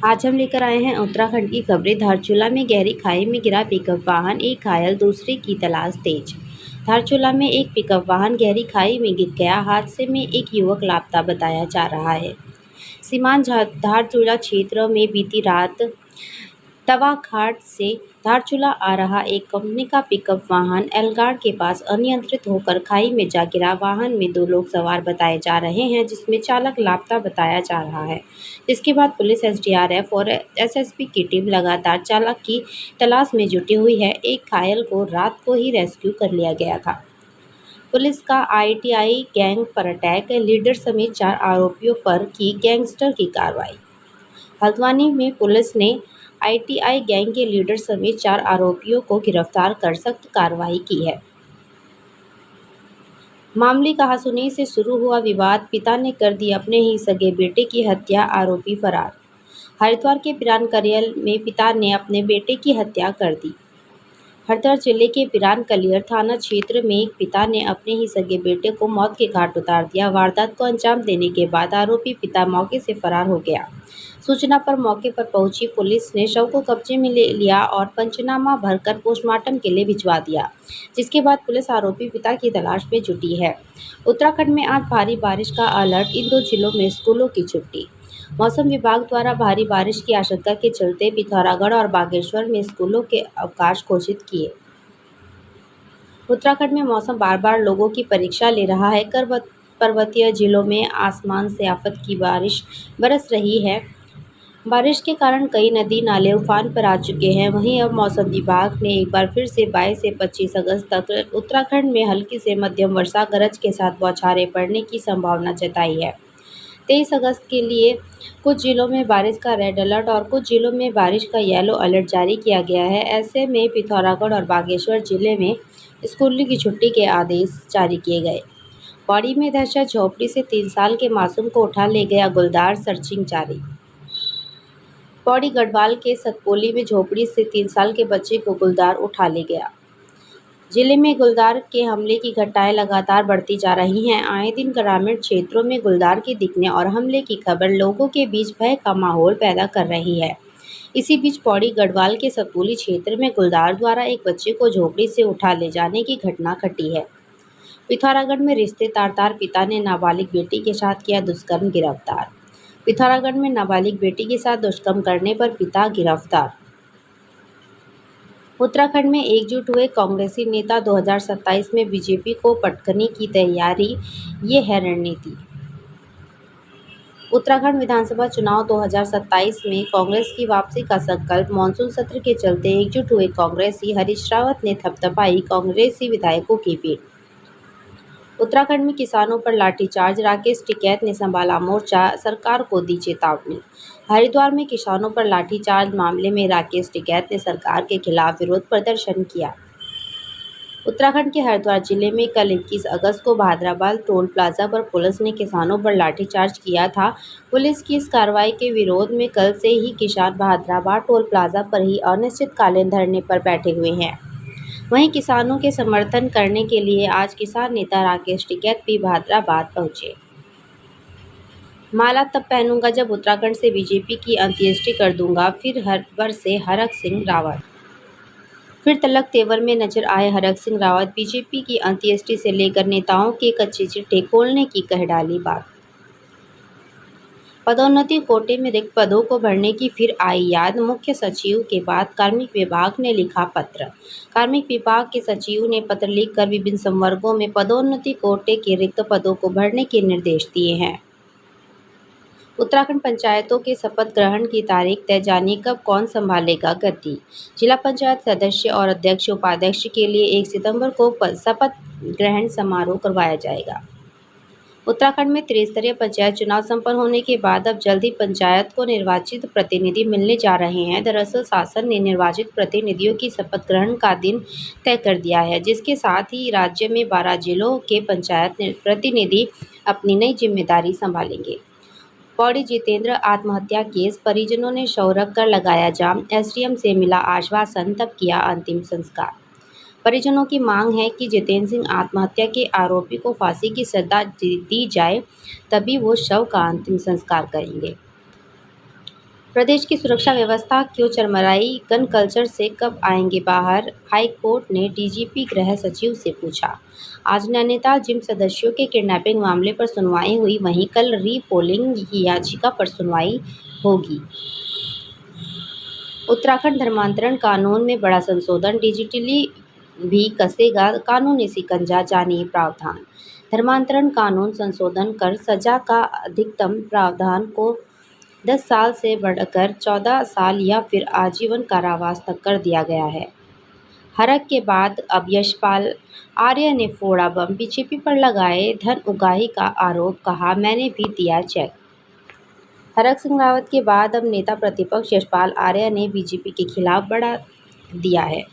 आज हम लेकर आए हैं उत्तराखंड की खबरें। धारचूला में गहरी खाई में गिरा पिकअप वाहन, एक घायल, दूसरे की तलाश तेज। धारचूला में एक पिकअप वाहन गहरी खाई में गिर गया। हादसे में एक युवक लापता बताया जा रहा है। सीमांत धारचूला क्षेत्र में बीती रात तवाघाट से धारचूला आ रहा एक कंपनी का पिकअप वाहन एलगाड़ के पास अनियंत्रित होकर खाई में जा गिरा। वाहन में 2 लोग सवार बताए जा रहे हैं, जिसमें चालक लापता बताया जा रहा है। जिसके बाद पुलिस, एसडीआरएफ और एसएसबी की टीम लगातार चालक की तलाश में जुटी हुई है। एक घायल को रात को ही रेस्क्यू कर लिया गया था। पुलिस का आईटीआई गैंग पर अटैक, लीडर समेत 4 आरोपियों पर की गैंगस्टर की कार्रवाई। हल्द्वानी में पुलिस ने आईटीआई गैंग के लीडर समेत 4 आरोपियों को गिरफ्तार कर सख्त कार्रवाई की है। मामले कहासुनी से शुरू हुआ विवाद, पिता ने कर दी अपने ही सगे बेटे की हत्या, आरोपी फरार। हरिद्वार के पिरान करियल में पिता ने अपने बेटे की हत्या कर दी। हरिद्वार जिले के पिरान कलियर थाना क्षेत्र में एक पिता ने अपने ही सगे बेटे को मौत के घाट उतार दिया। वारदात को अंजाम देने के बाद आरोपी पिता मौके से फरार हो गया। सूचना पर मौके पर पहुंची पुलिस ने शव को कब्जे में ले लिया और पंचनामा भरकर पोस्टमार्टम के लिए भिजवा दिया, जिसके बाद पुलिस आरोपी पिता की तलाश में जुटी है। उत्तराखंड में आज भारी बारिश का अलर्ट, इन 2 जिलों में स्कूलों की छुट्टी। मौसम विभाग द्वारा भारी बारिश की आशंका के चलते पिथौरागढ़ और बागेश्वर में स्कूलों के अवकाश घोषित किए। उत्तराखंड में मौसम बार बार लोगों की परीक्षा ले रहा है। पर्वतीय जिलों में आसमान से आफत की बारिश बरस रही है। बारिश के कारण कई नदी नाले उफान पर आ चुके हैं। वहीं अब मौसम विभाग ने एक बार फिर से 22 से 25 अगस्त तक उत्तराखंड में हल्की से मध्यम वर्षा, गरज के साथ बौछारें पड़ने की संभावना जताई है। 23 अगस्त के लिए कुछ जिलों में बारिश का रेड अलर्ट और कुछ जिलों में बारिश का येलो अलर्ट जारी किया गया है। ऐसे में पिथौरागढ़ और बागेश्वर जिले में स्कूलों की छुट्टी के आदेश जारी किए गए। पौड़ी में दहशत, झोपड़ी से 3 साल के मासूम को उठा ले गया गुलदार, सर्चिंग जारी। पौड़ी गढ़वाल के सतपोली में झोपड़ी से 3 साल के बच्चे को गुलदार उठा ले गया। जिले में गुलदार के हमले की घटनाएं लगातार बढ़ती जा रही हैं। आए दिन ग्रामीण क्षेत्रों में गुलदार के दिखने और हमले की खबर लोगों के बीच भय का माहौल पैदा कर रही है। इसी बीच पौड़ी गढ़वाल के सतपुली क्षेत्र में गुलदार द्वारा एक बच्चे को झोपड़ी से उठा ले जाने की घटना घटी है। पिथौरागढ़ में रिश्ते तार पिता ने नाबालिग बेटी के साथ किया दुष्कर्म, गिरफ्तार। पिथौरागढ़ में नाबालिग बेटी के साथ दुष्कर्म करने पर पिता गिरफ्तार। उत्तराखंड में एकजुट हुए कांग्रेसी नेता, 2027 में बीजेपी को पटकने की तैयारी, ये है रणनीति। उत्तराखंड विधानसभा चुनाव 2027 में कांग्रेस की वापसी का संकल्प, मानसून सत्र के चलते एकजुट हुए कांग्रेसी, हरीश रावत ने थपथपाई कांग्रेसी विधायकों की पीठ। उत्तराखंड में किसानों पर लाठीचार्ज, राकेश टिकैत ने संभाला मोर्चा, सरकार को दी चेतावनी। हरिद्वार में किसानों पर लाठीचार्ज मामले में राकेश टिकैत ने सरकार के खिलाफ विरोध प्रदर्शन किया। उत्तराखंड के हरिद्वार जिले में कल 21 अगस्त को भादराबाद टोल प्लाजा पर पुलिस ने किसानों पर लाठीचार्ज किया था। पुलिस की इस कार्रवाई के विरोध में कल से ही किसान भादराबाद टोल प्लाजा पर ही अनिश्चितकालीन धरने पर बैठे हुए हैं। वहीं किसानों के समर्थन करने के लिए आज किसान नेता राकेश टिकैत भी भादराबाद पहुंचे। माला तब पहनूंगा जब उत्तराखंड से बीजेपी की अंत्येष्टि कर दूंगा, फिर हरिद्वार से हरक सिंह रावत। फिर तलक तेवर में नजर आए हरक सिंह रावत। बीजेपी की अंत्येष्टि से लेकर नेताओं के कच्चे चिट्ठे खोलने की कह डाली बात। पदोन्नति कोटे में रिक्त पदों को भरने की फिर आई याद, मुख्य सचिव के बाद कार्मिक विभाग ने लिखा पत्र। कार्मिक विभाग के सचिव ने पत्र लिखकर विभिन्न संवर्गों में पदोन्नति कोटे के रिक्त पदों को भरने के निर्देश दिए हैं। उत्तराखंड पंचायतों के शपथ ग्रहण की तारीख तय, जानिए कब कौन संभालेगा गद्दी। जिला पंचायत सदस्य और अध्यक्ष उपाध्यक्ष के लिए 1 सितंबर को शपथ ग्रहण समारोह करवाया जाएगा। उत्तराखंड में त्रिस्तरीय पंचायत चुनाव संपन्न होने के बाद अब जल्द ही पंचायत को निर्वाचित प्रतिनिधि मिलने जा रहे हैं। दरअसल शासन ने निर्वाचित प्रतिनिधियों की शपथ ग्रहण का दिन तय कर दिया है, जिसके साथ ही राज्य में 12 जिलों के पंचायत प्रतिनिधि अपनी नई जिम्मेदारी संभालेंगे। पौड़ी जितेंद्र आत्महत्या केस, परिजनों ने शव रख कर लगाया जाम, एसडीएम से मिला आश्वासन, तब किया अंतिम संस्कार। परिजनों की मांग है कि जितेंद्र सिंह आत्महत्या के आरोपी को फांसी की सजा दी जाए, तभी वो शव का अंतिम संस्कार करेंगे। प्रदेश की सुरक्षा व्यवस्था क्यों चरमराई, गन कल्चर से कब आएंगे बाहर? हाई कोर्ट ने डीजीपी गृह सचिव से पूछा। आज नैनीताल जिम सदस्यों के किडनैपिंग मामले पर सुनवाई हुई, वहीं कल री-पोलिंग याचिका पर सुनवाई होगी। उत्तराखंड धर्मांतरण कानून में बड़ा संशोधन, डिजिटली भी कसेगा कानूनी शिकंजा, जानिए प्रावधान। धर्मांतरण कानून संशोधन कर सजा का अधिकतम प्रावधान को 10 साल से बढ़कर 14 साल या फिर आजीवन कारावास तक कर दिया गया है। हड़प के बाद अब यशपाल आर्य ने फोड़ा बम, बीजेपी पर लगाए धन उगाही का आरोप, कहा मैंने भी दिया चेक। हरक सिंह रावत के बाद अब नेता प्रतिपक्ष यशपाल आर्य ने बीजेपी के खिलाफ बढ़ा दिया है।